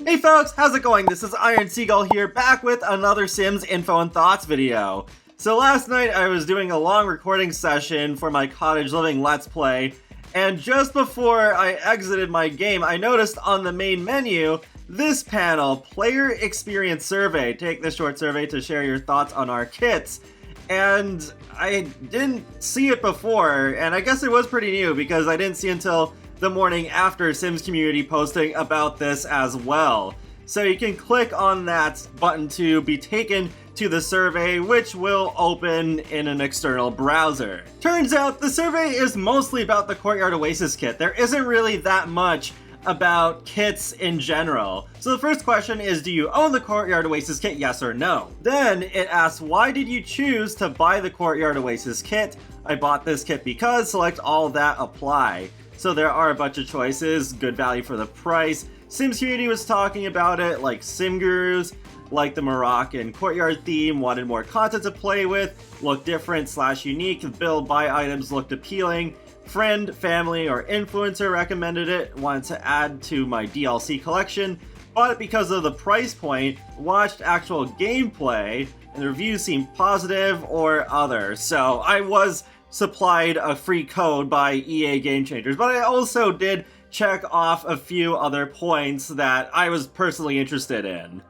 Hey folks, how's it going? This is Iron Seagull here, back with another Sims Info and Thoughts video. So last night I was doing a long recording session for my cottage living Let's Play, and just before I exited my game, I noticed on the main menu this panel, Player Experience Survey. Take this short survey to share your thoughts on our kits. And I didn't see it before, and I guess it was pretty new because I didn't see until the morning after Sims community posting about this as well. So you can click on that button to be taken to the survey, which will open in an external browser. Turns out the survey is mostly about the Courtyard Oasis Kit. There isn't really that much about kits in general. So the first question is, do you own the Courtyard Oasis Kit, yes or no? Then it asks, why did you choose to buy the Courtyard Oasis Kit? I bought this kit because, select all that apply. So there are a bunch of choices, good value for the price. Sims community was talking about it, like Sim Gurus, like the Moroccan Courtyard theme, wanted more content to play with, looked different / unique, build buy items looked appealing. Friend, family, or influencer recommended it, wanted to add to my DLC collection, bought it because of the price point, watched actual gameplay, and the reviews seemed positive or other. So I was supplied a free code by EA Game Changers, but I also did check off a few other points that I was personally interested in.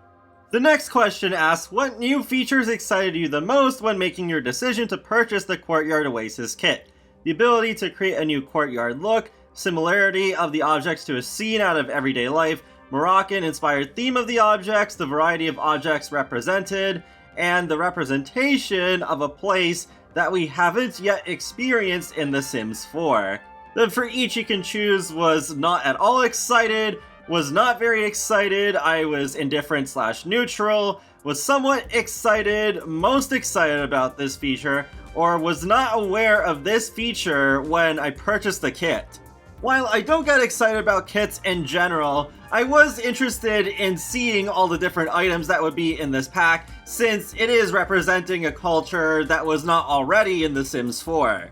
The next question asks, what new features excited you the most when making your decision to purchase the Courtyard Oasis Kit? The ability to create a new courtyard look, similarity of the objects to a scene out of everyday life, Moroccan-inspired theme of the objects, the variety of objects represented, and the representation of a place that we haven't yet experienced in The Sims 4. Then for each you can choose was not at all excited, was not very excited, I was indifferent / neutral, was somewhat excited, most excited about this feature, or was not aware of this feature when I purchased the kit. While I don't get excited about kits in general, I was interested in seeing all the different items that would be in this pack, since it is representing a culture that was not already in The Sims 4.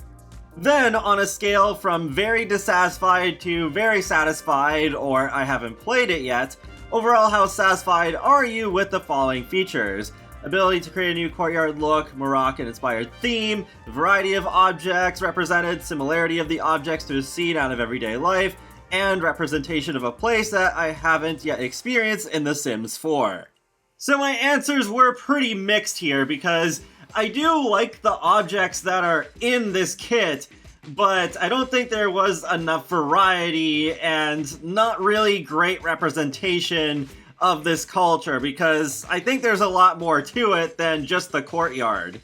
Then, on a scale from very dissatisfied to very satisfied, or I haven't played it yet, overall how satisfied are you with the following features? Ability to create a new courtyard look, Moroccan-inspired theme, variety of objects represented, similarity of the objects to a scene out of everyday life, and representation of a place that I haven't yet experienced in The Sims 4. So my answers were pretty mixed here because I do like the objects that are in this kit, but I don't think there was enough variety and not really great representation of this culture, because I think there's a lot more to it than just the courtyard.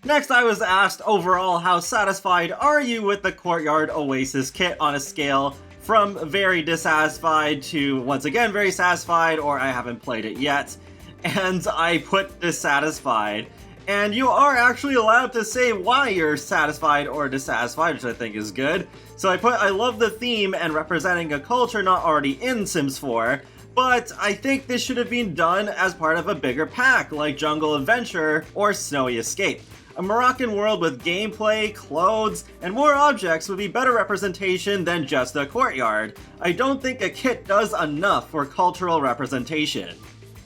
Next, I was asked overall, how satisfied are you with the Courtyard Oasis Kit on a scale from very dissatisfied to, once again, very satisfied, or I haven't played it yet. And I put dissatisfied. And you are actually allowed to say why you're satisfied or dissatisfied, which I think is good. So I put, I love the theme and representing a culture not already in Sims 4, but I think this should have been done as part of a bigger pack, like Jungle Adventure or Snowy Escape. A Moroccan world with gameplay, clothes, and more objects would be better representation than just a courtyard. I don't think a kit does enough for cultural representation.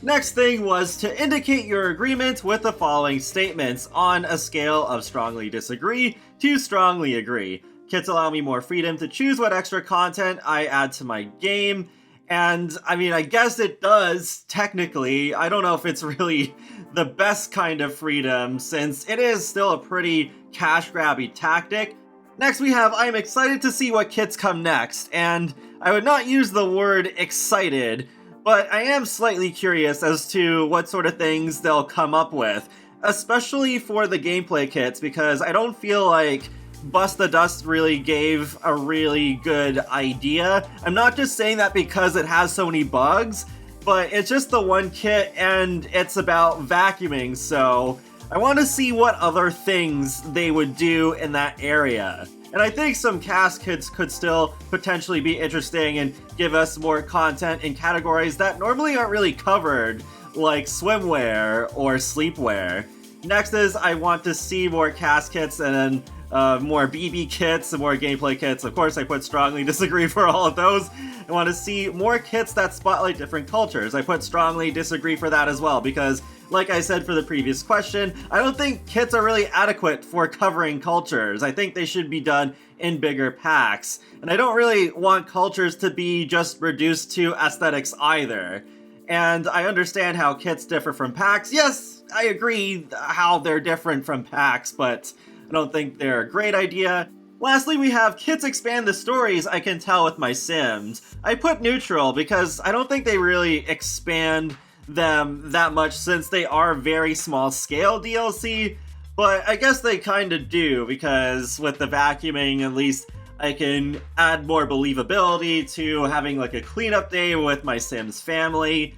Next thing was to indicate your agreement with the following statements on a scale of strongly disagree to strongly agree. Kits allow me more freedom to choose what extra content I add to my game. And, I mean, I guess it does, technically. I don't know if it's really the best kind of freedom, since it is still a pretty cash-grabby tactic. Next we have, I'm excited to see what kits come next, and I would not use the word excited, but I am slightly curious as to what sort of things they'll come up with, especially for the gameplay kits, because I don't feel like Bust the Dust really gave a really good idea. I'm not just saying that because it has so many bugs, but it's just the one kit and it's about vacuuming, so I want to see what other things they would do in that area. And I think some cast kits could still potentially be interesting and give us more content in categories that normally aren't really covered, like swimwear or sleepwear. Next is I want to see more cast kits and then more BB kits and more gameplay kits. Of course, I put strongly disagree for all of those. I want to see more kits that spotlight different cultures. I put strongly disagree for that as well, because like I said for the previous question, I don't think kits are really adequate for covering cultures. I think they should be done in bigger packs. And I don't really want cultures to be just reduced to aesthetics either. And I understand how kits differ from packs. Yes, I agree how they're different from packs, but I don't think they're a great idea. Lastly, we have kits expand the stories I can tell with my Sims. I put neutral because I don't think they really expand them that much since they are very small scale DLC, but I guess they kind of do, because with the vacuuming, at least I can add more believability to having like a cleanup day with my Sims family.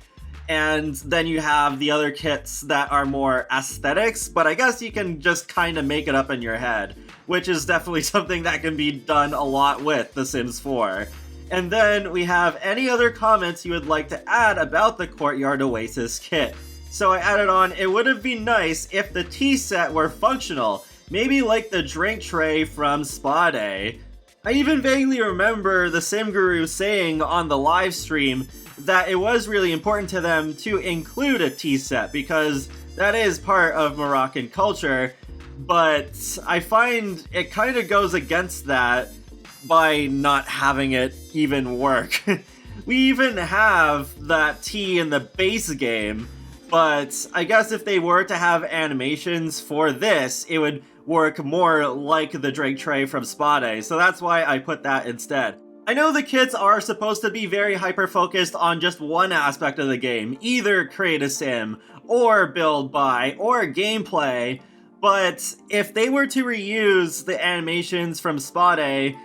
And then you have the other kits that are more aesthetics, but I guess you can just kind of make it up in your head, which is definitely something that can be done a lot with The Sims 4. And then we have any other comments you would like to add about the Courtyard Oasis Kit. So I added on, it would have been nice if the tea set were functional, maybe like the drink tray from Spa Day. I even vaguely remember the Sim Guru saying on the live stream that it was really important to them to include a tea set because that is part of Moroccan culture, but I find it kind of goes against that by not having it even work. We even have that tea in the base game, but I guess if they were to have animations for this, it would work more like the drink tray from Spa Day, so that's why I put that instead. I know the kits are supposed to be very hyper-focused on just one aspect of the game, either create a sim, or build by, or gameplay, but if they were to reuse the animations from Spa Day,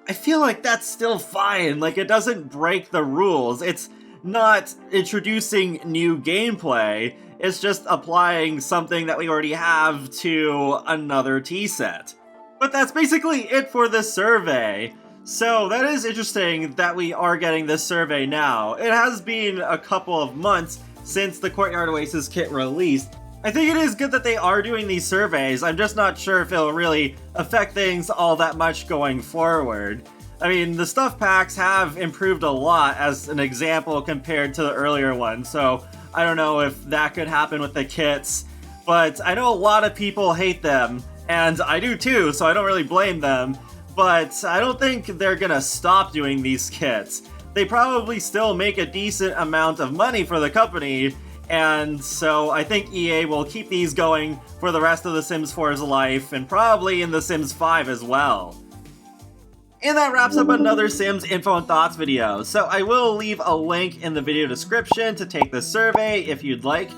I feel like that's still fine. Like, it doesn't break the rules. It's not introducing new gameplay, it's just applying something that we already have to another tea set. But that's basically it for this survey. So that is interesting that we are getting this survey now. It has been a couple of months since the Courtyard Oasis Kit released. I think it is good that they are doing these surveys. I'm just not sure if it'll really affect things all that much going forward. I mean, the stuff packs have improved a lot as an example compared to the earlier ones, so I don't know if that could happen with the kits, but I know a lot of people hate them, and I do too, so I don't really blame them. But I don't think they're gonna stop doing these kits. They probably still make a decent amount of money for the company, and so I think EA will keep these going for the rest of The Sims 4's life, and probably in The Sims 5 as well. And that wraps up another Sims Info and Thoughts video, so I will leave a link in the video description to take the survey if you'd like,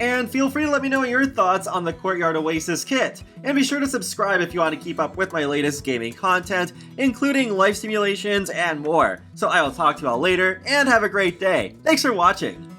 and feel free to let me know your thoughts on the Courtyard Oasis Kit. And be sure to subscribe if you want to keep up with my latest gaming content, including life simulations and more. So I will talk to you all later, and have a great day. Thanks for watching!